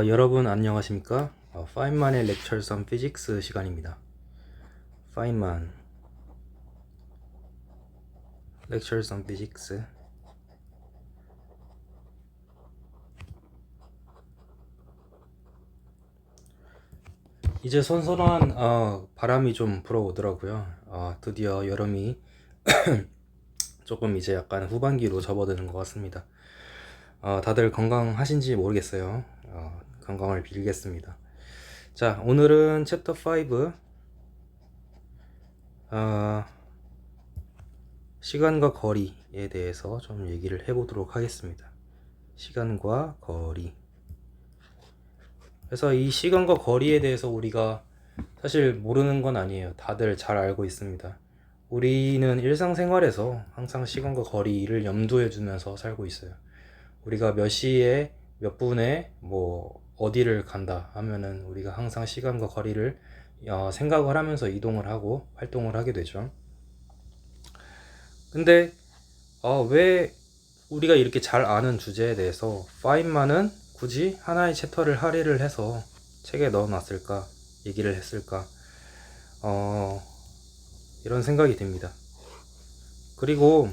여러분 안녕하십니까? 파인만의 Lectures on Physics 시간입니다. 파인만 Lectures on Physics. 이제 선선한 바람이 좀 불어오더라고요. 드디어 여름이 조금 이제 약간 후반기로 접어드는 것 같습니다. 다들 건강하신지 모르겠어요. 건강을 빌겠습니다. 자, 오늘은 챕터 5 시간과 거리에 대해서 좀 얘기를 해보도록 하겠습니다. 시간과 거리. 그래서 이 시간과 거리에 대해서 우리가 사실 모르는 건 아니에요. 다들 잘 알고 있습니다. 우리는 일상생활에서 항상 시간과 거리를 염두에 두면서 살고 있어요. 우리가 몇 시에 몇 분에 뭐 어디를 간다 하면은 우리가 항상 시간과 거리를 생각을 하면서 이동을 하고 활동을 하게 되죠. 근데 왜 우리가 이렇게 잘 아는 주제에 대해서 파인만은 굳이 하나의 챕터를 할애를 해서 책에 넣어놨을까, 얘기를 했을까, 이런 생각이 듭니다. 그리고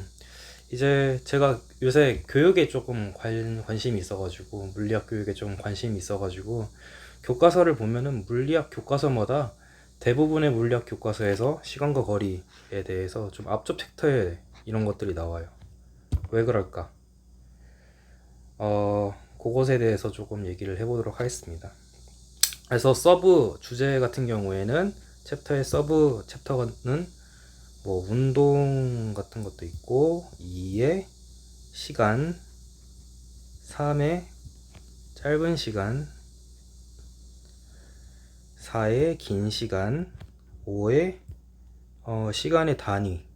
이제 제가 요새 교육에 조금 관심이 있어가지고, 물리학 교육에 좀 관심이 있어가지고, 교과서를 보면은 물리학 교과서마다 대부분의 물리학 교과서에서 시간과 거리에 대해서 좀 앞쪽 챕터에 이런 것들이 나와요. 왜 그럴까? 그것에 대해서 조금 얘기를 해보도록 하겠습니다. 그래서 서브 주제 같은 경우에는 챕터의 서브 챕터는 뭐 운동 같은 것도 있고, 2의 시간, 3의 짧은 시간, 4의 긴 시간, 5의 시간의 단위,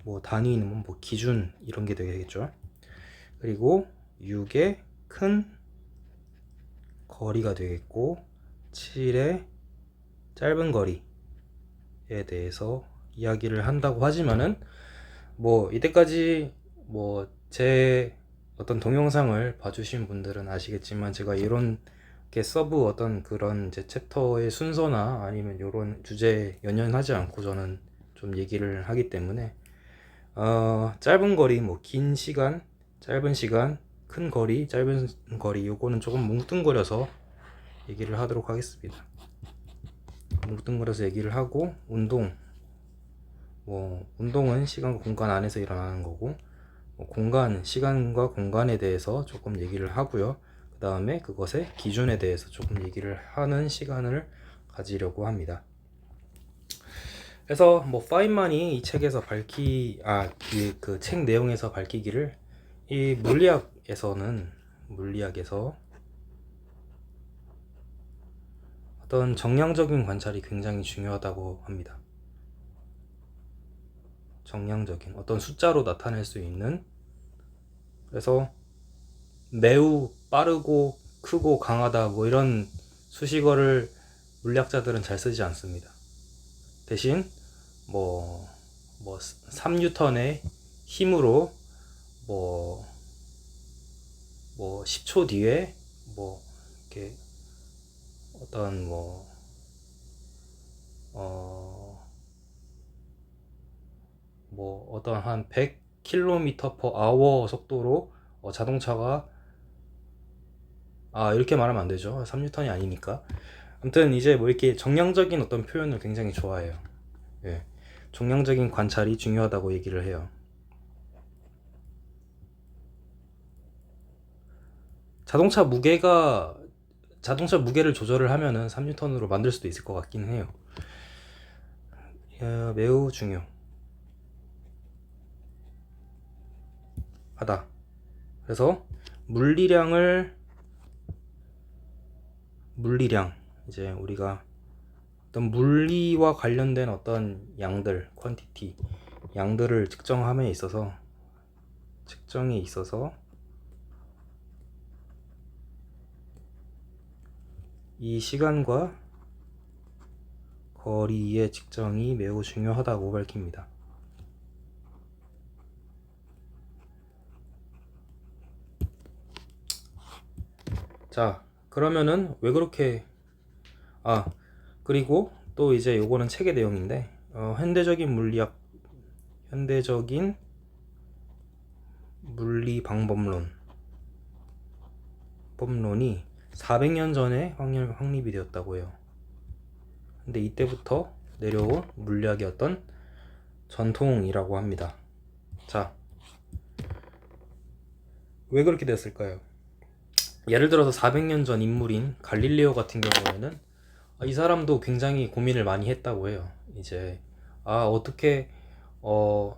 뭐 단위는 뭐 기준 이런 게 되겠죠. 그리고 6의 큰 거리가 되겠고, 7의 짧은 거리에 대해서 이야기를 한다고 하지만은 뭐 이때까지 뭐 제 어떤 동영상을 봐주신 분들은 아시겠지만, 제가 이렇게 서브 어떤 그런 제 챕터의 순서나 아니면 이런 주제에 연연하지 않고 저는 좀 얘기를 하기 때문에 짧은 거리, 뭐 긴 시간, 짧은 시간, 큰 거리, 짧은 거리, 요거는 조금 뭉뚱그려서 얘기를 하도록 하겠습니다. 뭉뚱그려서 얘기를 하고, 운동은 시간과 공간 안에서 일어나는 거고, 시간과 공간에 대해서 조금 얘기를 하고요. 그 다음에 그것의 기준에 대해서 조금 얘기를 하는 시간을 가지려고 합니다. 그래서 뭐 파인만이 이 책에서 그 책 내용에서 밝히기를, 이 물리학에서 어떤 정량적인 관찰이 굉장히 중요하다고 합니다. 정량적인 어떤 숫자로 나타낼 수 있는, 그래서 매우 빠르고 크고 강하다 뭐 이런 수식어를 물리학자들은 잘 쓰지 않습니다. 대신 뭐 3뉴턴의 힘으로 뭐 10초 뒤에 뭐 이렇게 어떤 어떤 한 100km/h 속도로 자동차가, 이렇게 말하면 안 되죠. 3뉴턴이 아니니까. 아무튼 이제 뭐 이렇게 정량적인 어떤 표현을 굉장히 좋아해요. 예. 정량적인 관찰이 중요하다고 얘기를 해요. 자동차 무게를 조절을 하면은 3뉴턴으로 만들 수도 있을 것 같긴 해요. 매우 중요하다. 그래서 물리량, 이제 우리가 어떤 물리와 관련된 어떤 양들, 퀀티티, 양들을 측정에 있어서 이 시간과 거리의 측정이 매우 중요하다고 밝힙니다. 자, 그러면은 왜 그렇게 그리고 또 이제 요거는 책의 내용인데 현대적인 물리 방법론이 400년 전에 확립이 되었다고 해요. 근데 이때부터 내려온 물리학의 어떤 전통이라고 합니다. 자, 왜 그렇게 됐을까요? 예를 들어서 400년 전 인물인 갈릴레오 같은 경우에는 이 사람도 굉장히 고민을 많이 했다고 해요. 이제 어떻게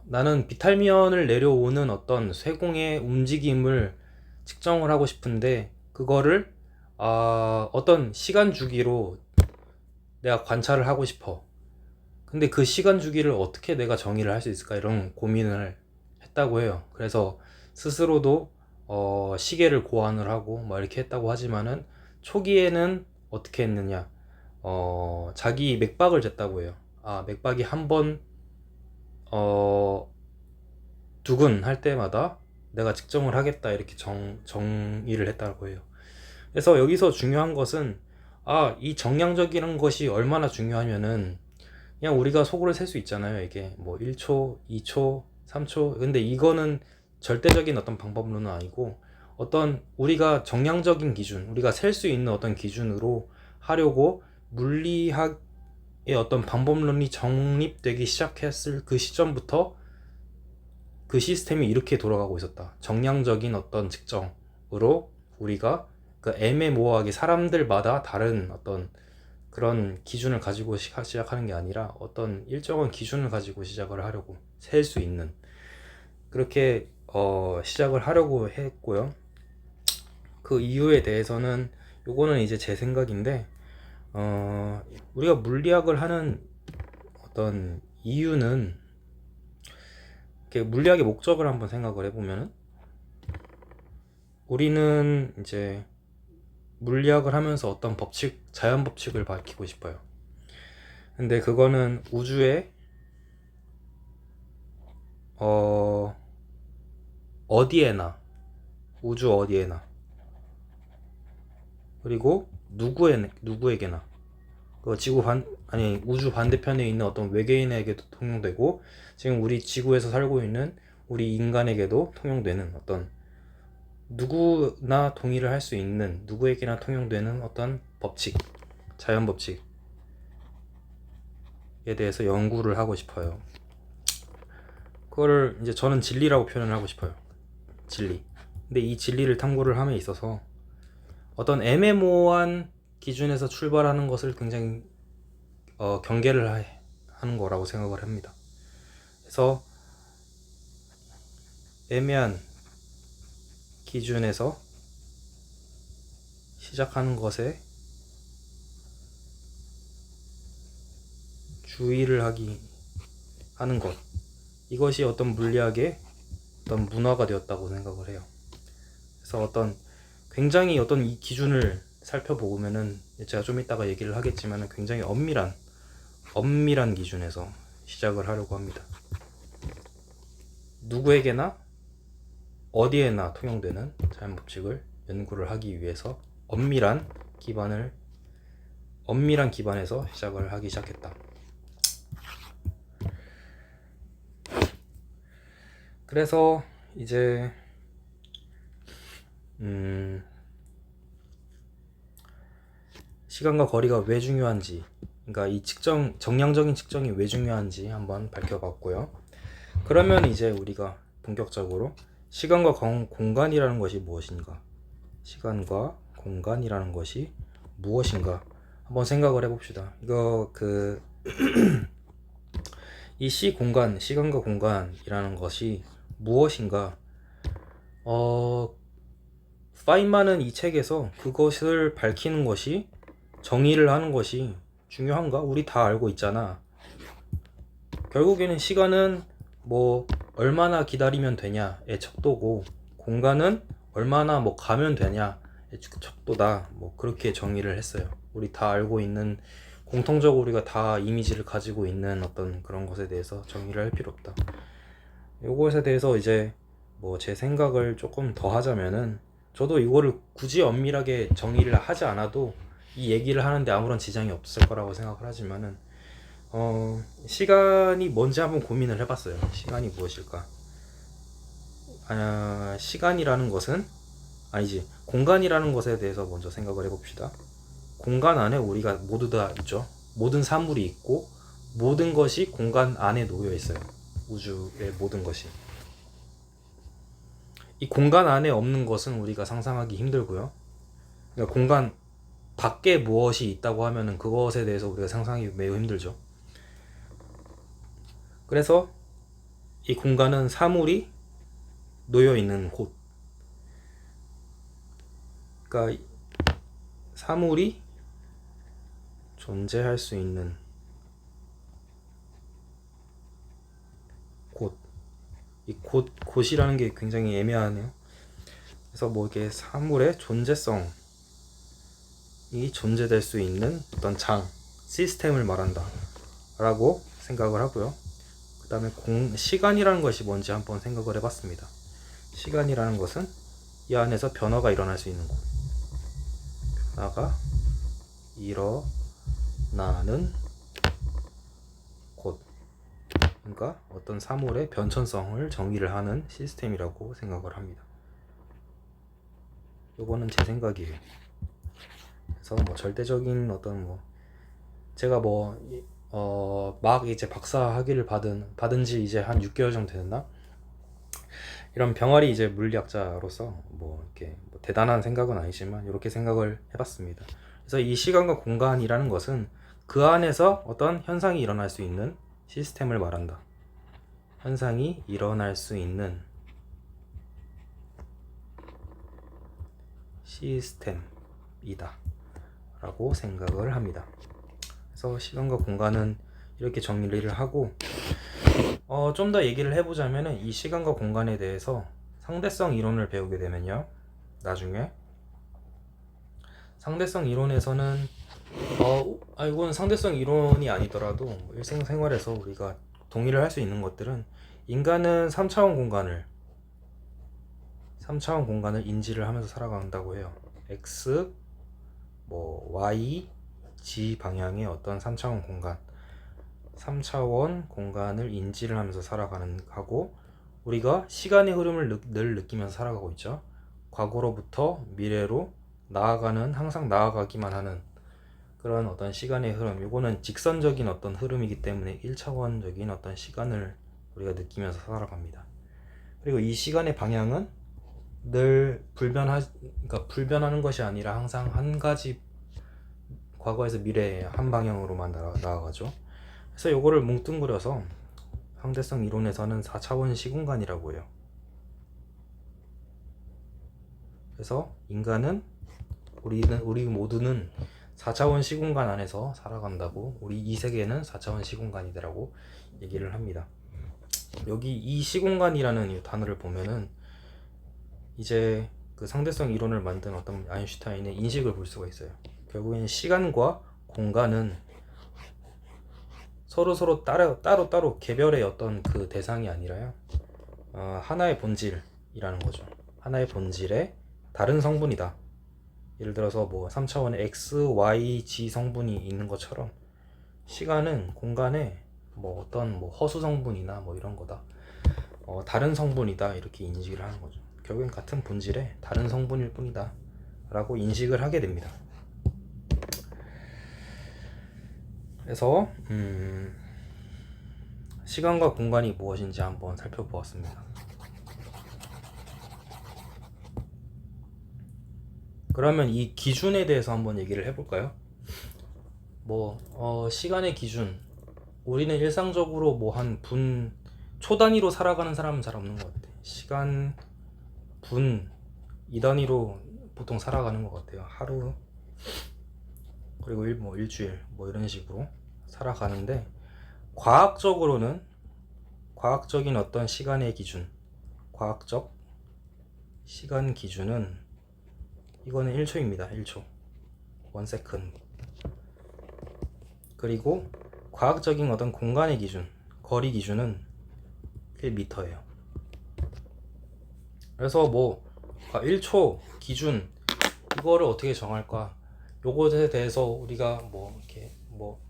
나는 비탈면을 내려오는 어떤 쇠공의 움직임을 측정을 하고 싶은데 그거를 어떤 시간 주기로 내가 관찰을 하고 싶어. 근데 그 시간 주기를 어떻게 내가 정의를 할 수 있을까, 이런 고민을 했다고 해요. 그래서 스스로도 시계를 고안을 하고 막 이렇게 했다고 하지만은 초기에는 어떻게 했느냐, 자기 맥박을 쟀다고 해요. 맥박이 한 번 두근 할 때마다 내가 측정을 하겠다, 이렇게 정의를 했다고 해요. 그래서 여기서 중요한 것은 이 정량적이라는 것이 얼마나 중요하면은 그냥 우리가 속으로 셀 수 있잖아요. 이게 뭐 1초, 2초, 3초. 근데 이거는 절대적인 어떤 방법론은 아니고 어떤 우리가 정량적인 기준, 우리가 셀 수 있는 어떤 기준으로 하려고 물리학의 어떤 방법론이 정립되기 시작했을 그 시점부터 그 시스템이 이렇게 돌아가고 있었다. 정량적인 어떤 측정으로 우리가 그 애매모호하게 사람들마다 다른 어떤 그런 기준을 가지고 시작하는 게 아니라 어떤 일정한 기준을 가지고 시작을 하려고, 셀 수 있는, 그렇게 시작을 하려고 했고요. 그 이유에 대해서는 요거는 이제 제 생각인데 우리가 물리학을 하는 어떤 이유는, 물리학의 목적을 한번 생각을 해보면은 우리는 이제 물리학을 하면서 어떤 법칙, 자연 법칙을 밝히고 싶어요. 근데 그거는 우주에 어디에나, 우주 어디에나, 그리고 누구에게나, 그 우주 반대편에 있는 어떤 외계인에게도 통용되고, 지금 우리 지구에서 살고 있는 우리 인간에게도 통용되는 어떤, 누구나 동의를 할 수 있는, 누구에게나 통용되는 어떤 법칙, 자연 법칙에 대해서 연구를 하고 싶어요. 그거를 이제 저는 진리라고 표현을 하고 싶어요. 진리. 근데 이 진리를 탐구를 함에 있어서 어떤 애매모호한 기준에서 출발하는 것을 굉장히 경계를 하는 거라고 생각을 합니다. 그래서 애매한 기준에서 시작하는 것에 주의를 하는 것, 이것이 어떤 물리학의 어떤 문화가 되었다고 생각을 해요. 그래서 굉장히 어떤 이 기준을 살펴보면은 제가 좀 이따가 얘기를 하겠지만 굉장히 엄밀한 기준에서 시작을 하려고 합니다. 누구에게나 어디에나 통용되는 자연 법칙을 연구를 하기 위해서 엄밀한 기반에서 시작을 하기 시작했다. 그래서 이제 시간과 거리가 왜 중요한지, 그러니까 이 정량적인 측정이 왜 중요한지 한번 밝혀봤고요. 그러면 이제 우리가 본격적으로 시간과 공간이라는 것이 무엇인가, 시간과 공간이라는 것이 무엇인가 한번 생각을 해봅시다. 이 시간과 공간이라는 것이 무엇인가, 파인만은 이 책에서 그것을 밝히는 것이, 정의를 하는 것이 중요한가? 우리 다 알고 있잖아. 결국에는 시간은 뭐 얼마나 기다리면 되냐의 척도고, 공간은 얼마나 뭐 가면 되냐의 척도다, 뭐 그렇게 정의를 했어요. 우리 다 알고 있는, 공통적으로 우리가 다 이미지를 가지고 있는 어떤 그런 것에 대해서 정의를 할 필요 없다. 요것에 대해서 이제 뭐 제 생각을 조금 더 하자면은 저도 이거를 굳이 엄밀하게 정의를 하지 않아도 이 얘기를 하는데 아무런 지장이 없을 거라고 생각을 하지만은 시간이 뭔지 한번 고민을 해봤어요. 시간이 무엇일까? 시간이라는 것은 아니지, 공간이라는 것에 대해서 먼저 생각을 해봅시다. 공간 안에 우리가 모두 다 있죠. 모든 사물이 있고 모든 것이 공간 안에 놓여 있어요. 우주의 모든 것이. 이 공간 안에 없는 것은 우리가 상상하기 힘들고요. 그러니까 공간 밖에 무엇이 있다고 하면은 그것에 대해서 우리가 상상하기 매우 힘들죠. 그래서 이 공간은 사물이 놓여 있는 곳. 그러니까 사물이 존재할 수 있는 곳. 이 곳이라는 게 굉장히 애매하네요. 그래서 뭐 이게 사물의 존재성이 존재될 수 있는 어떤 시스템을 말한다 라고 생각을 하고요. 그 다음에 시간이라는 것이 뭔지 한번 생각을 해봤습니다. 시간이라는 것은 이 안에서 변화가 일어날 수 있는 곳. 변화가 일어나는 곳. 그러니까 어떤 사물의 변천성을 정의를 하는 시스템이라고 생각을 합니다. 요거는 제 생각이에요. 그래서 뭐 절대적인 어떤 뭐 제가 막 이제 박사 학위를 받은 지 이제 한 6개월 정도 됐나? 이런 병아리 이제 물리학자로서 뭐 이렇게 뭐 대단한 생각은 아니지만 이렇게 생각을 해봤습니다. 그래서 이 시간과 공간이라는 것은 그 안에서 어떤 현상이 일어날 수 있는 시스템을 말한다. 현상이 일어날 수 있는 시스템이다 라고 생각을 합니다. 그래서 시간과 공간은 이렇게 정리를 하고 좀 더 얘기를 해보자면 이 시간과 공간에 대해서 상대성 이론을 배우게 되면요, 나중에 상대성 이론에서는 이건 상대성 이론이 아니더라도 일생생활에서 우리가 동의를 할 수 있는 것들은 인간은 3차원 공간을 인지를 하면서 살아간다고 해요. X, Y, Z 방향의 어떤 3차원 공간을 인지를 하면서 살아가는 하고, 우리가 시간의 흐름을 늘 느끼면서 살아가고 있죠. 과거로부터 미래로 항상 나아가기만 하는 그런 어떤 시간의 흐름. 이거는 직선적인 어떤 흐름이기 때문에 1차원적인 어떤 시간을 우리가 느끼면서 살아갑니다. 그리고 이 시간의 방향은 늘 그러니까 불변하는 것이 아니라 항상 한 가지, 과거에서 미래에 한 방향으로만 나아가죠. 그래서 이거를 뭉뚱그려서 상대성 이론에서는 4차원 시공간이라고 해요. 그래서 우리 모두는 4차원 시공간 안에서 살아간다고, 우리 이 세계는 4차원 시공간이라고 얘기를 합니다. 여기 이 시공간이라는 이 단어를 보면은 이제 그 상대성 이론을 만든 어떤 아인슈타인의 인식을 볼 수가 있어요. 결국엔 시간과 공간은 서로 따로 개별의 어떤 그 대상이 아니라요, 하나의 본질이라는 거죠. 하나의 본질의 다른 성분이다. 예를 들어서 3차원의 X, Y, Z 성분이 있는 것처럼 시간은 공간에 어떤 허수 성분이나 이런 거다. 다른 성분이다. 이렇게 인식을 하는 거죠. 결국엔 같은 본질의 다른 성분일 뿐이다 라고 인식을 하게 됩니다. 그래서 시간과 공간이 무엇인지 한번 살펴보았습니다. 그러면 이 기준에 대해서 한번 얘기를 해볼까요? 시간의 기준, 우리는 일상적으로 한 초 단위로 살아가는 사람은 잘 없는 것 같아요. 시간, 분, 이 단위로 보통 살아가는 것 같아요. 하루, 그리고 일주일 이런 식으로 살아가는데, 과학적인 어떤 시간의 기준, 과학적 시간 기준은 이거는 1초입니다. 1초, 1세컨드. 그리고 과학적인 어떤 공간의 기준, 거리 기준은 1m예요. 그래서 1초 기준 이거를 어떻게 정할까? 요것에 대해서 우리가 뭐 이렇게 뭐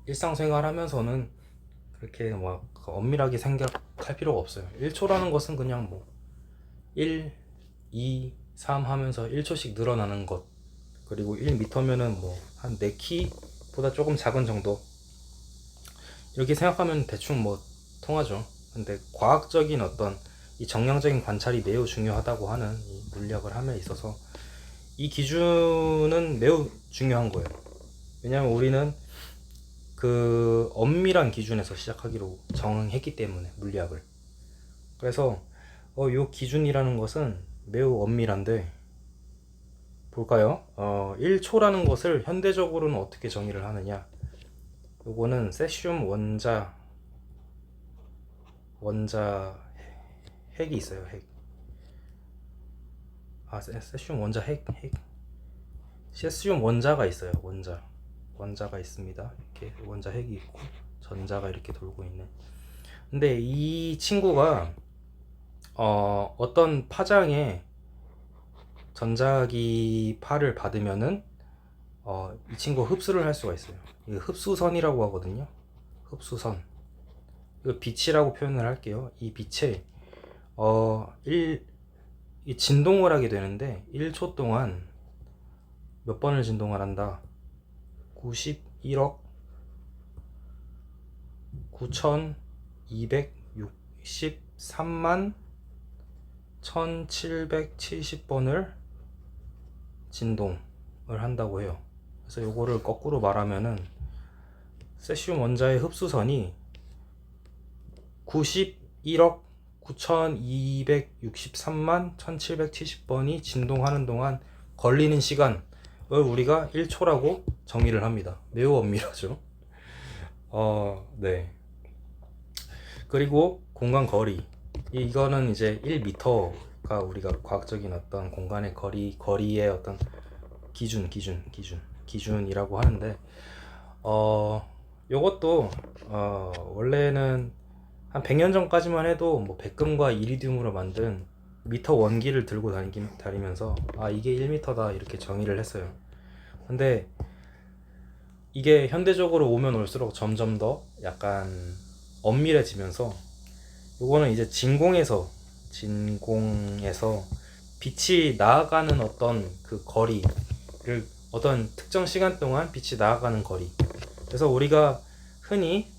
일상생활 하면서는 그렇게 막 엄밀하게 생각할 필요가 없어요. 1초라는 것은 그냥 뭐 1, 2, 3 하면서 1초씩 늘어나는 것, 그리고 1m면은 뭐 한 내 키보다 조금 작은 정도, 이렇게 생각하면 대충 뭐 통하죠. 근데 과학적인 어떤 이 정량적인 관찰이 매우 중요하다고 하는 이 물리학을 함에 있어서 이 기준은 매우 중요한 거예요. 왜냐하면 우리는 그 엄밀한 기준에서 시작하기로 정했기 때문에 물리학을. 그래서 요 기준이라는 것은 매우 엄밀한데 볼까요? 1초라는 것을 현대적으로는 어떻게 정의를 하느냐? 요거는 세슘 원자 핵이 있어요. 핵. 세슘 원자 핵. 세슘 원자가 있어요. 원자가 있습니다. 이렇게 원자 핵이 있고 전자가 이렇게 돌고 있는. 근데 이 친구가 어떤 파장에 전자기파를 받으면은 이 친구가 흡수를 할 수가 있어요. 이거 흡수선이라고 하거든요. 흡수선. 이거 빛이라고 표현을 할게요. 이 빛에 이 진동을 하게 되는데 1초 동안 몇 번을 진동을 한다? 91억 9263만 1770번을 진동을 한다고 해요. 그래서 요거를 거꾸로 말하면은 세슘 원자의 흡수선이 91억 9263만 1770번이 진동하는 동안 걸리는 시간을 우리가 1초라고 정의를 합니다. 매우 엄밀하죠. 네. 그리고 공간 거리, 이거는 이제 1m가 우리가 과학적인 어떤 공간의 거리의 어떤 기준이라고 하는데, 요것도 원래는 한 100년 전까지만 해도 뭐 백금과 이리듐으로 만든 미터 원기를 들고 다니면서 이게 1m다 이렇게 정의를 했어요. 근데 이게 현대적으로 오면 올수록 점점 더 약간 엄밀해지면서 요거는 이제 진공에서 빛이 나아가는 어떤 그 거리를, 어떤 특정 시간 동안 빛이 나아가는 거리. 그래서 우리가 흔히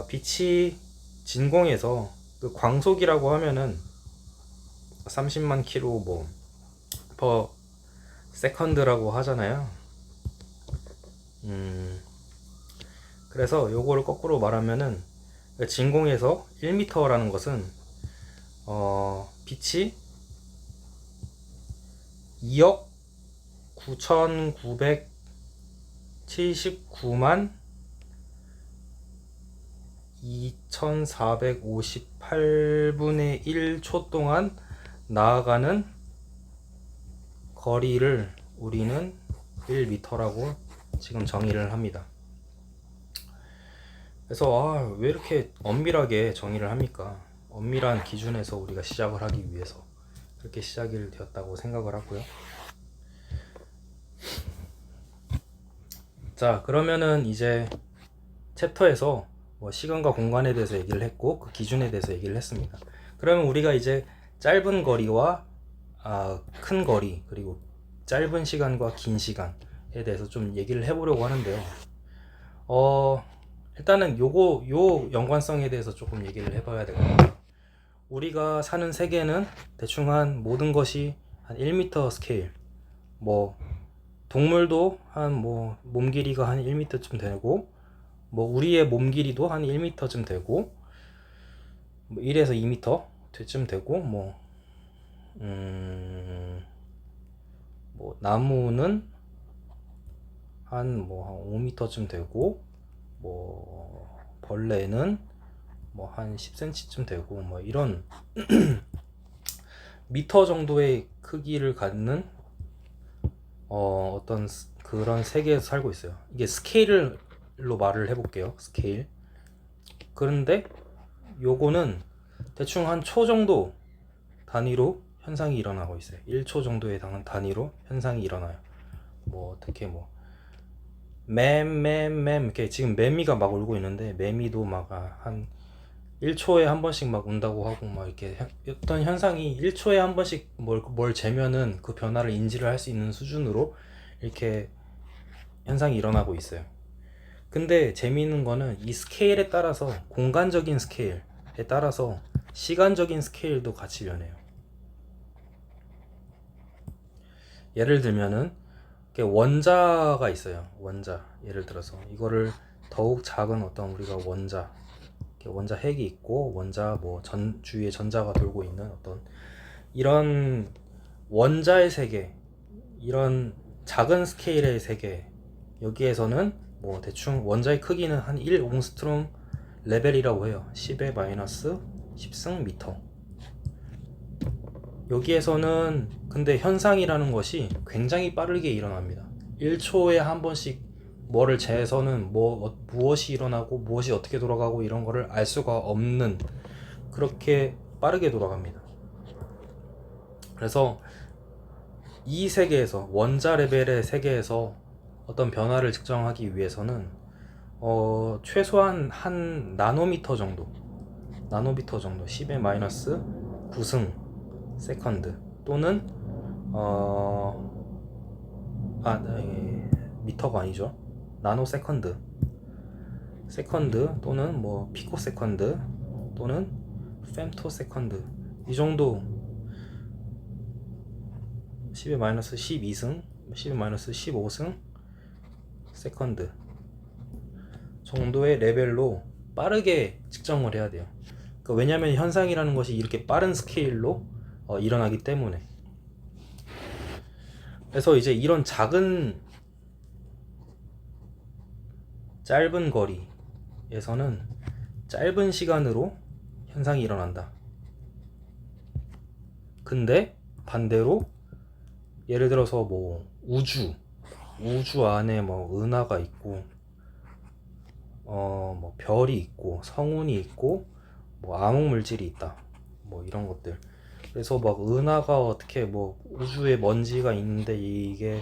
빛이 진공에서 그 광속이라고 하면은 30만 킬로 뭐 퍼 세컨드라고 하잖아요. 그래서 요거를 거꾸로 말하면은 진공에서 1m라는 것은 빛이 2억 9979만 2458분의 1초 동안 나아가는 거리를 우리는 1m라고 지금 정의를 합니다. 그래서 왜 이렇게 엄밀하게 정의를 합니까? 엄밀한 기준에서 우리가 시작을 하기 위해서 그렇게 시작이 되었다고 생각을 하고요. 자, 그러면은 이제 챕터에서 뭐 시간과 공간에 대해서 얘기를 했고 그 기준에 대해서 얘기를 했습니다. 그러면 우리가 이제 짧은 거리와 큰 거리, 그리고 짧은 시간과 긴 시간에 대해서 좀 얘기를 해보려고 하는데요. 일단은 요 연관성에 대해서 조금 얘기를 해봐야 되거든요. 우리가 사는 세계는 대충 한 모든 것이 한 1m 스케일, 뭐 동물도 한 뭐 몸 길이가 한 1m쯤 되고, 뭐 우리의 몸 길이도 한 1m쯤 되고, 뭐 1에서 2m쯤 되고, 뭐 나무는 한 5m쯤 되고, 뭐 벌레는 뭐 한 10cm쯤 되고, 뭐 이런 미터 정도의 크기를 갖는 어떤 그런 세계에서 살고 있어요. 이게 스케일로 말을 해볼게요. 스케일. 그런데 요거는 대충 한 초 정도 단위로 현상이 일어나고 있어요. 1초 정도의 단위로 현상이 일어나요. 뭐 어떻게 뭐 맴 이렇게 지금 매미가 막 울고 있는데 매미도 막 한 1초에 한 번씩 막 운다고 하고 막 이렇게 어떤 현상이 1초에 한 번씩 뭘 재면은 그 변화를 인지를 할 수 있는 수준으로 이렇게 현상이 일어나고 있어요. 근데 재미있는 거는 이 스케일에 따라서 공간적인 스케일에 따라서 시간적인 스케일도 같이 변해요. 예를 들면은 원자가 있어요. 원자. 예를 들어서 이거를 더욱 작은 어떤 우리가 원자 핵이 있고 원자 뭐 주위에 전자가 돌고 있는 어떤 이런 원자의 세계, 이런 작은 스케일의 세계, 여기에서는 뭐 대충 원자의 크기는 한 1옹스트롬 레벨이라고 해요. 10의 마이너스 10승 미터. 여기에서는 근데 현상이라는 것이 굉장히 빠르게 일어납니다. 1초에 한 번씩 뭐를 재서는 무엇이 일어나고 무엇이 어떻게 돌아가고 이런 거를 알 수가 없는, 그렇게 빠르게 돌아갑니다. 그래서 이 세계에서 원자 레벨의 세계에서 어떤 변화를 측정하기 위해서는 최소한 한 나노미터 정도 10의 마이너스 9승 세컨드 또는 미터가 아니죠. 나노 세컨드 또는 뭐 피코 세컨드 또는 fem토 세컨드, 이 정도 10의 마이너스 12승 10의 마이너스 15승 세컨드 정도의 레벨로 빠르게 측정을 해야 돼요. 그러니까 왜냐하면 현상이라는 것이 이렇게 빠른 스케일로 일어나기 때문에. 그래서 이제 이런 짧은 거리에서는 짧은 시간으로 현상이 일어난다. 근데 반대로 예를 들어서 뭐 우주 안에 뭐 은하가 있고 뭐 별이 있고 성운이 있고 뭐 암흑 물질이 있다, 뭐 이런 것들. 그래서 막 은하가 어떻게 뭐 우주에 먼지가 있는데 이게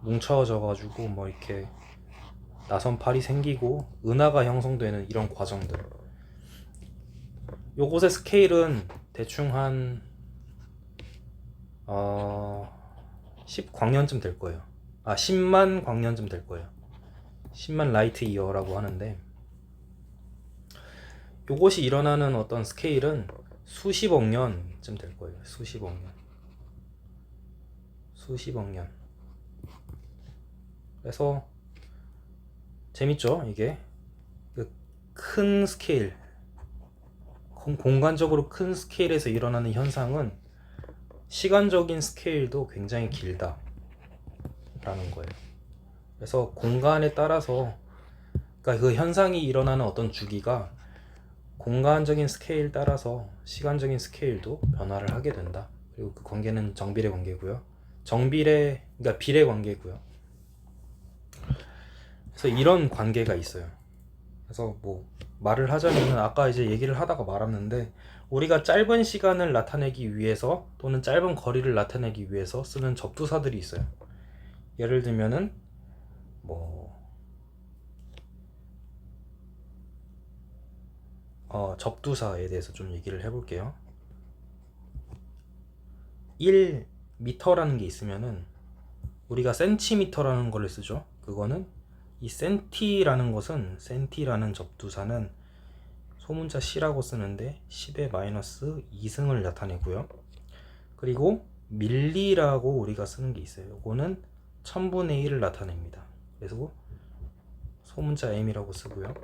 뭉쳐져 가지고 뭐 이렇게 나선팔이 생기고 은하가 형성되는 이런 과정들, 요것의 스케일은 대충 한 10광년쯤 될 거예요. 10만 광년쯤 될 거예요. 10만 라이트 이어라고 하는데, 요것이 일어나는 어떤 스케일은 수십억 년쯤 될 거예요. 수십억 년. 그래서 재밌죠, 이게. 큰 스케일, 공간적으로 큰 스케일에서 일어나는 현상은 시간적인 스케일도 굉장히 길다라는 거예요. 그래서 공간에 따라서, 그러니까 그 현상이 일어나는 어떤 주기가 공간적인 스케일 따라서 시간적인 스케일도 변화를 하게 된다. 그리고 그 관계는 정비례 관계고요. 그러니까 비례 관계고요. 그래서 이런 관계가 있어요. 그래서 뭐 말을 하자면 아까 이제 얘기를 하다가 말았는데, 우리가 짧은 시간을 나타내기 위해서 또는 짧은 거리를 나타내기 위해서 쓰는 접두사들이 있어요. 예를 들면은 뭐 접두사에 대해서 좀 얘기를 해볼게요. 1미터라는 게 있으면은 우리가 센티미터라는 걸 쓰죠. 그거는 이 센티라는 접두사는 소문자 C라고 쓰는데 10의 마이너스 2승을 나타내고요. 그리고 밀리라고 우리가 쓰는 게 있어요. 이거는 1000분의 1을 나타냅니다. 그래서 소문자 M이라고 쓰고요.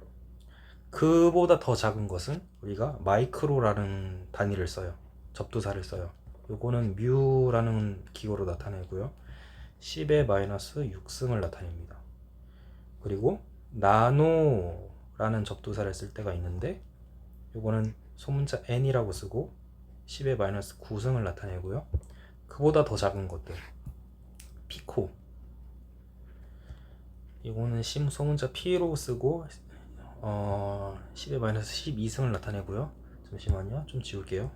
그보다 더 작은 것은 우리가 마이크로라는 단위를 써요. 접두사를 써요. 요거는 뮤라는 기호로 나타내고요. 10의 마이너스 6승을 나타냅니다. 그리고 나노라는 접두사를 쓸 때가 있는데, 요거는 소문자 n이라고 쓰고 10의 마이너스 9승을 나타내고요. 그보다 더 작은 것들, 피코, 이거는 소문자 p로 쓰고 10의 마이너스 12승을 나타내고요. 잠시만요, 좀 지울게요.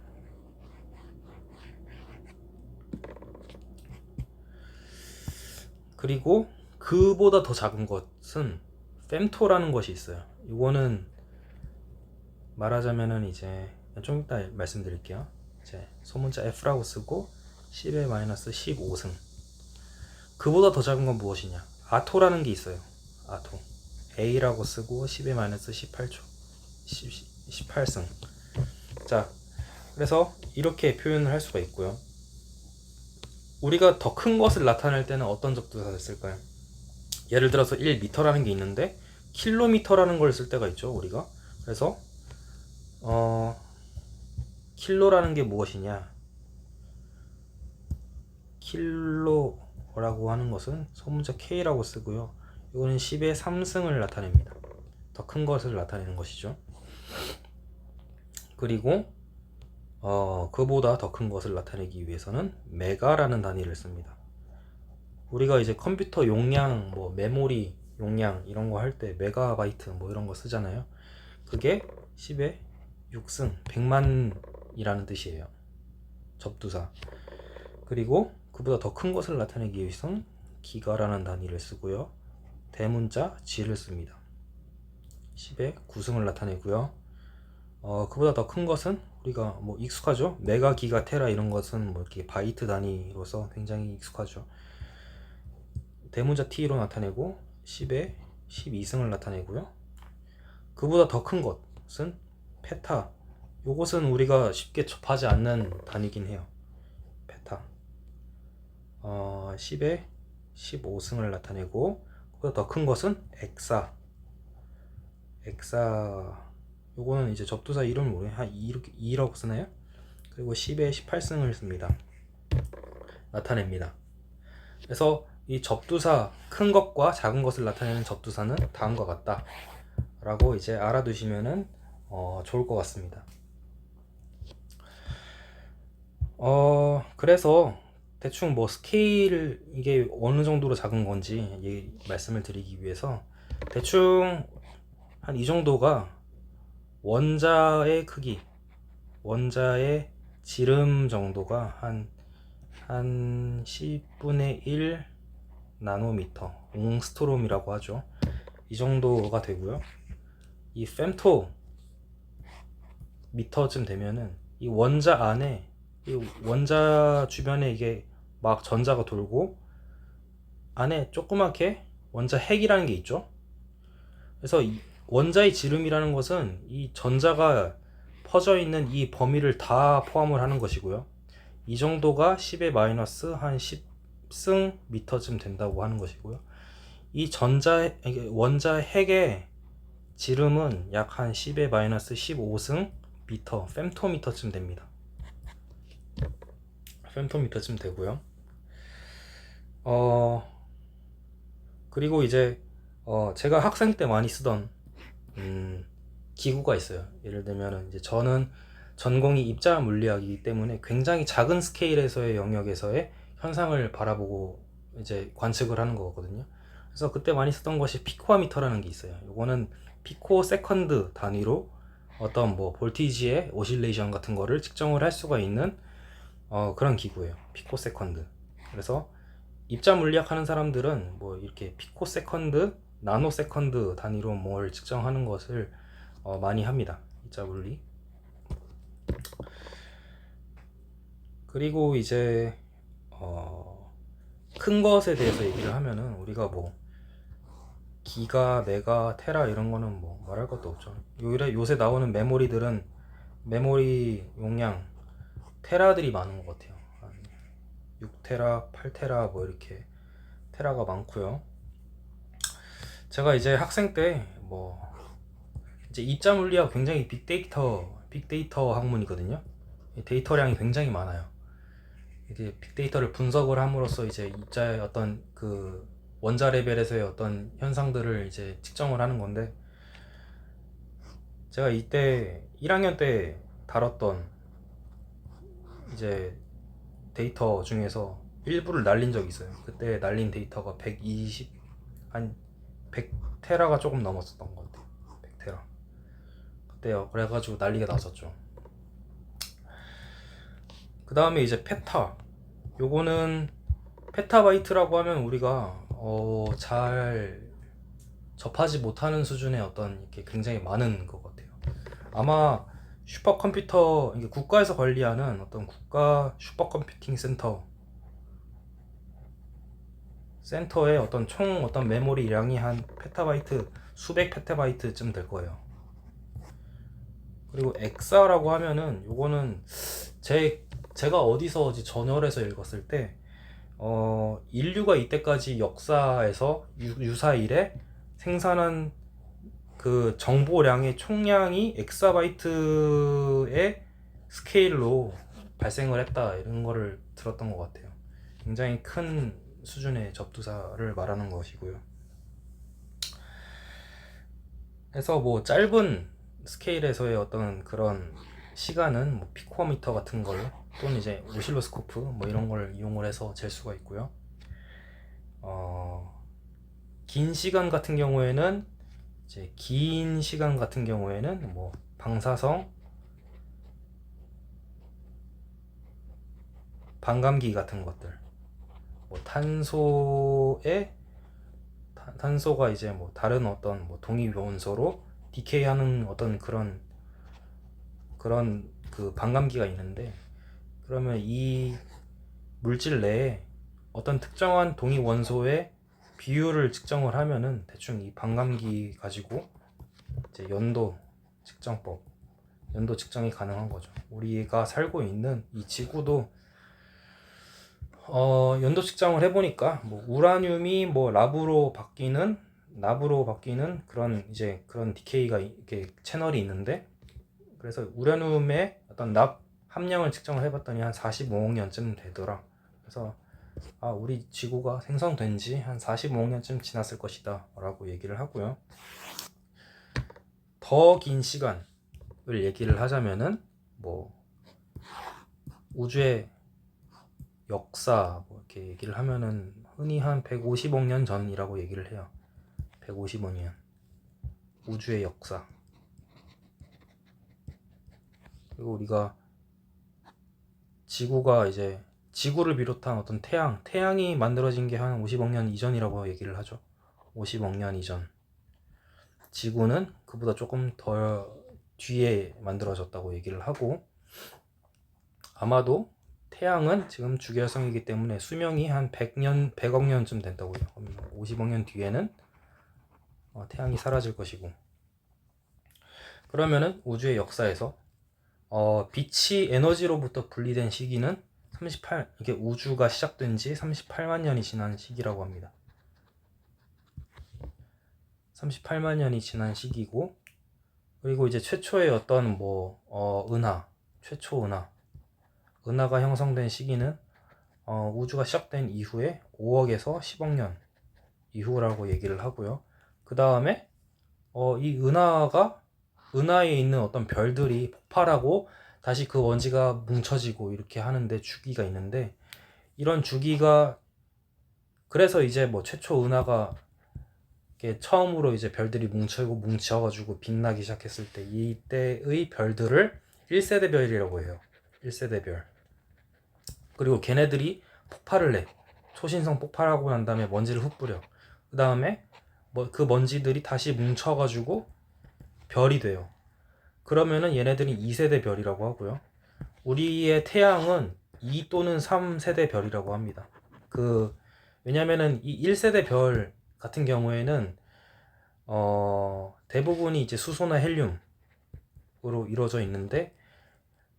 그리고 그보다 더 작은 것은 femto라는 것이 있어요. 이거는 말하자면은 이제 좀 이따 말씀드릴게요. 이제 소문자 F라고 쓰고 10의 마이너스 15승. 그보다 더 작은 건 무엇이냐? 아토라는 게 있어요. 아토. A라고 쓰고 10의 마이너스 18초. 18승. 자, 그래서 이렇게 표현을 할 수가 있고요. 우리가 더 큰 것을 나타낼 때는 어떤 접두사를 쓸까요? 예를 들어서 1m라는 게 있는데 킬로미터라는 걸 쓸 때가 있죠, 우리가. 그래서 킬로라는 게 무엇이냐? 킬로라고 하는 것은 소문자 K라고 쓰고요. 이거는 10의 3승을 나타냅니다. 더 큰 것을 나타내는 것이죠. 그리고 그보다 더 큰 것을 나타내기 위해서는 메가라는 단위를 씁니다. 우리가 이제 컴퓨터 용량, 뭐 메모리 용량 이런 거 할 때 메가바이트 뭐 이런 거 쓰잖아요. 그게 10의 6승 100만이라는 뜻이에요. 접두사. 그리고 그보다 더 큰 것을 나타내기 위해서는 기가라는 단위를 쓰고요. 대문자 G를 씁니다. 10의 9승을 나타내고요. 그보다 더 큰 것은 우리가 뭐 익숙하죠. 메가, 기가, 테라 이런 것은 뭐 이렇게 바이트 단위로서 굉장히 익숙하죠. 대문자 T로 나타내고 10의 12승을 나타내고요. 그보다 더 큰 것은 페타. 요것은 우리가 쉽게 접하지 않는 단위긴 해요. 페타. 10의 15승을 나타내고 그보다 더 큰 것은 엑사. 엑사. 요거는 이제 접두사 이름을 모르게 한 2라고 쓰나요? 그리고 10의 18승을 씁니다. 나타냅니다. 그래서 이 접두사 큰 것과 작은 것을 나타내는 접두사는 다음과 같다 라고 이제 알아두시면은 좋을 것 같습니다. 그래서 대충 뭐 스케일 이게 어느 정도로 작은 건지 말씀을 드리기 위해서 대충 한 이 정도가 원자의 크기, 원자의 지름 정도가 한 10분의 1 나노미터, 옹스트롬이라고 하죠. 이 정도가 되고요. 이 femto 미터쯤 되면은 이 원자 안에, 이 원자 주변에 이게 막 전자가 돌고 안에 조그맣게 원자 핵이라는 게 있죠. 그래서 이 원자의 지름이라는 것은 이 전자가 퍼져 있는 이 범위를 다 포함을 하는 것이고요. 이 정도가 10의 마이너스 한 10승 미터쯤 된다고 하는 것이고요. 이 원자 핵의 지름은 약 한 10의 마이너스 15승 미터, femto미터쯤 됩니다. femto미터쯤 되고요. 그리고 이제 제가 학생 때 많이 쓰던 기구가 있어요. 예를 들면 이제 저는 전공이 입자 물리학이기 때문에 굉장히 작은 스케일에서의 영역에서의 현상을 바라보고 이제 관측을 하는 거거든요. 그래서 그때 많이 쓰던 것이 피코아미터라는 게 있어요. 이거는 피코 세컨드 단위로 어떤 뭐 볼티지의 오실레이션 같은 거를 측정을 할 수가 있는 그런 기구예요. 피코 세컨드. 그래서 입자 물리학 하는 사람들은 뭐 이렇게 피코 세컨드, 나노 세컨드 단위로 뭘 측정하는 것을 많이 합니다. 입자 물리. 그리고 이제 큰 것에 대해서 얘기를 하면은 우리가 뭐 기가, 메가, 테라 이런 거는 뭐 말할 것도 없죠. 요새 나오는 메모리들은 메모리 용량 테라들이 많은 것 같아요. 6테라, 8테라 뭐 이렇게 테라가 많고요. 제가 이제 학생 때 뭐 이제 입자 물리학 굉장히 빅데이터 학문이거든요. 데이터량이 굉장히 많아요. 이게 빅데이터를 분석을 함으로써 이제 입자의 어떤 그 원자 레벨에서의 어떤 현상들을 이제 측정을 하는 건데, 제가 이때 1학년 때 다뤘던 이제 데이터 중에서 일부를 날린 적이 있어요. 그때 날린 데이터가 100테라가 조금 넘었었던 것 같아요. 100테라. 그때요. 그래가지고 난리가 났었죠. 그 다음에 이제 페타. 요거는 페타바이트라고 하면 우리가 잘 접하지 못하는 수준의 어떤 이렇게 굉장히 많은 것 같아요. 아마 슈퍼컴퓨터, 이게 국가에서 관리하는 어떤 국가 슈퍼컴퓨팅 센터의 어떤 총 어떤 메모리량이 한 페타바이트, 수백 페타바이트쯤 될 거예요. 그리고 엑사라고 하면은 요거는 제가 어디서 전열에서 읽었을 때 인류가 이때까지 역사에서 유사 이래 생산한 그 정보량의 총량이 엑사바이트의 스케일로 발생을 했다, 이런 거를 들었던 것 같아요. 굉장히 큰 수준의 접두사를 말하는 것이고요. 그래서 뭐 짧은 스케일에서의 어떤 그런 시간은 뭐 피코미터 같은 걸, 또는 이제 오실로스코프 뭐 이런 걸 이용을 해서 잴 수가 있고요. 긴 시간 같은 경우에는 뭐 방사성 반감기 같은 것들, 뭐 탄소가 이제 뭐 다른 어떤 뭐 동위 원소로 디케이하는 어떤 그런 그 반감기가 있는데, 그러면 이 물질 내에 어떤 특정한 동위 원소의 비율을 측정을 하면은 대충 이 반감기 가지고 이제 연도 측정이 가능한 거죠. 우리가 살고 있는 이 지구도 연도 측정을 해보니까 뭐 우라늄이 뭐 납으로 바뀌는 그런 디케이가 이렇게 채널이 있는데, 그래서 우라늄의 어떤 납 함량을 측정을 해봤더니 한 45억 년쯤 되더라. 그래서 우리 지구가 생성된 지 한 45억 년쯤 지났을 것이다 라고 얘기를 하고요. 더 긴 시간을 얘기를 하자면은 뭐 우주의 역사 뭐 이렇게 얘기를 하면은 흔히 한 150억 년 전이라고 얘기를 해요. 150억 년 우주의 역사. 그리고 우리가 지구를 비롯한 어떤 태양이 만들어진 게 한 50억 년 이전이라고 얘기를 하죠. 50억 년 이전. 지구는 그보다 조금 더 뒤에 만들어졌다고 얘기를 하고, 아마도 태양은 지금 주기활성이기 때문에 수명이 한 100억 년쯤 된다고요. 50억 년 뒤에는 태양이 사라질 것이고, 그러면은 우주의 역사에서 빛이 에너지로부터 분리된 시기는 이게 우주가 시작된 지 38만 년이 지난 시기라고 합니다. 38만 년이 지난 시기고, 그리고 이제 최초의 어떤 은하가 형성된 시기는 우주가 시작된 이후에 5억에서 10억 년 이후라고 얘기를 하고요. 그 다음에 이 은하에 있는 어떤 별들이 폭발하고 다시 그 먼지가 뭉쳐지고 이렇게 하는데 주기가 있는데, 이런 주기가, 그래서 이제 뭐 최초 은하가 처음으로 이제 별들이 뭉쳐가지고 빛나기 시작했을 때, 이때의 별들을 1세대 별이라고 해요. 1세대 별. 그리고 걔네들이 폭발을 해. 초신성 폭발하고 난 다음에 먼지를 훅 뿌려. 그 다음에 그 먼지들이 다시 뭉쳐가지고 별이 돼요. 그러면은 얘네들이 2세대 별이라고 하고요. 우리의 태양은 2 또는 3세대 별이라고 합니다. 왜냐면은 이 1세대 별 같은 경우에는 대부분이 이제 수소나 헬륨으로 이루어져 있는데,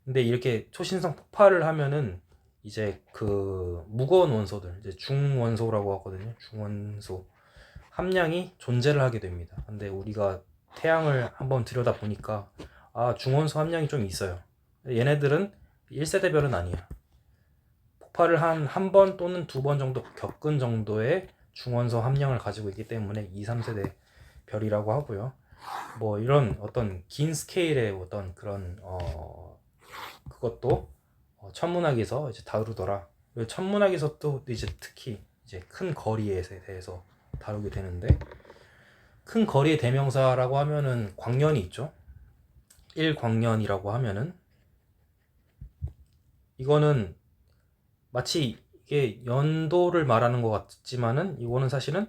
근데 이렇게 초신성 폭발을 하면은 이제 그 무거운 원소들, 이제 중원소라고 하거든요. 중원소 함량이 존재를 하게 됩니다. 근데 우리가 태양을 한번 들여다 보니까 중원소 함량이 좀 있어요. 얘네들은 1세대 별은 아니야. 폭발을 한 번 또는 2번 정도 겪은 정도의 중원소 함량을 가지고 있기 때문에 2, 3세대 별이라고 하고요. 뭐 이런 어떤 긴 스케일의 어떤 그런 그것도 천문학에서 이제 다루더라. 천문학에서 또 이제 특히 이제 큰 거리에 대해서 다루게 되는데, 큰 거리의 대명사라고 하면은 광년이 있죠. 1광년이라고 하면은 이거는 마치 이게 연도를 말하는 것 같지만은 이거는 사실은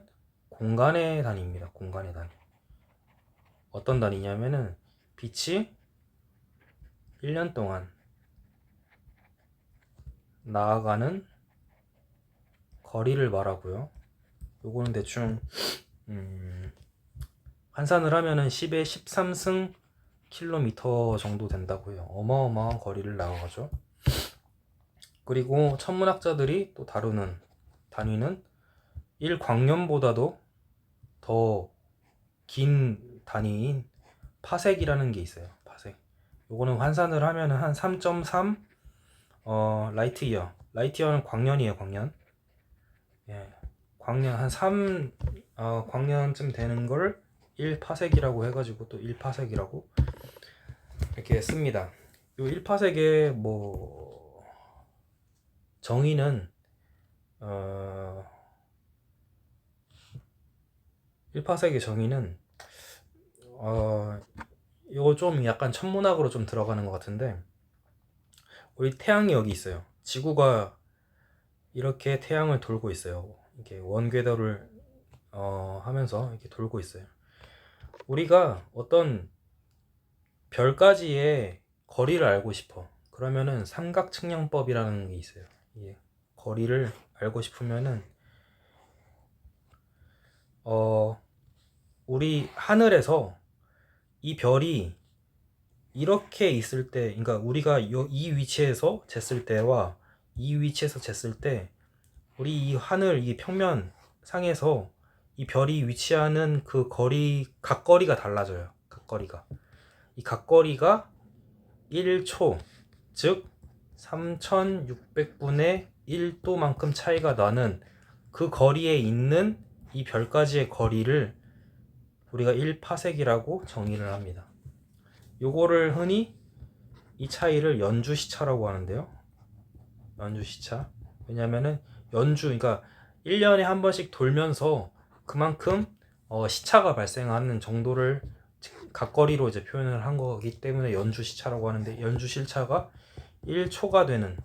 공간의 단위입니다. 공간의 단위. 어떤 단위냐면은 빛이 1년 동안 나아가는 거리를 말하고요. 요거는 대충 환산을 하면은 10의 13승 킬로미터 정도 된다고 해요. 어마어마한 거리를 나아가죠. 그리고 천문학자들이 또 다루는 단위는 1광년보다도 더 긴 단위인 파섹이라는 게 있어요. 파섹. 요거는 환산을 하면은 한 3.3 라이트 이어. 라이트 이어는 광년이에요, 광년. 예. 광년 한 3 광년쯤 되는 걸 1파섹이라고 해가지고 또 1파섹이라고 이렇게 씁니다. 요 1파섹의 뭐 정의는 1파섹의 정의는 이거 좀 약간 천문학으로 좀 들어가는 것 같은데, 우리 태양이 여기 있어요. 지구가 이렇게 태양을 돌고 있어요. 이렇게 원궤도를 하면서 이렇게 돌고 있어요. 우리가 어떤 별까지의 거리를 알고 싶어. 그러면은 삼각측량법이라는 게 있어요. 예. 거리를 알고 싶으면은 우리 하늘에서 이 별이 이렇게 있을 때, 그러니까 우리가 이 위치에서 쟀을 때와 이 위치에서 쟀을 때, 우리 이 하늘 이 평면 상에서 이 별이 위치하는 그 거리, 각거리가 달라져요. 각거리가. 이 각거리가 1초, 즉 3600분의 1도만큼 차이가 나는 그 거리에 있는 이 별까지의 거리를 우리가 1파섹이라고 정의를 합니다. 요거를 흔히 이 차이를 연주시차라고 하는데요. 연주시차. 왜냐면은 그러니까 1년에 한 번씩 돌면서 그만큼 시차가 발생하는 정도를 각거리로 이제 표현을 한 거기 때문에 연주시차라고 하는데, 연주실차가 1초가 되는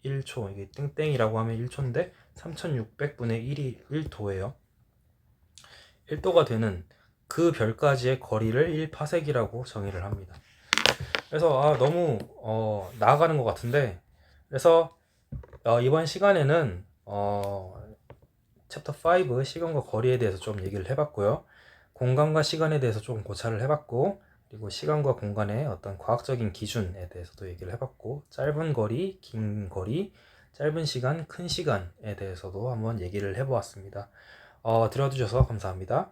1초, 이게 땡땡이라고 하면 1초인데 3600분의 1이 1도예요. 1도가 되는 그 별까지의 거리를 1파섹이라고 정의를 합니다. 그래서 너무 나아가는 것 같은데, 그래서 이번 시간에는 챕터 5 시간과 거리에 대해서 좀 얘기를 해봤고요. 공간과 시간에 대해서 좀 고찰을 해봤고, 그리고 시간과 공간의 어떤 과학적인 기준에 대해서도 얘기를 해봤고, 짧은 거리, 긴 거리, 짧은 시간, 큰 시간에 대해서도 한번 얘기를 해보았습니다. 들어주셔서 감사합니다.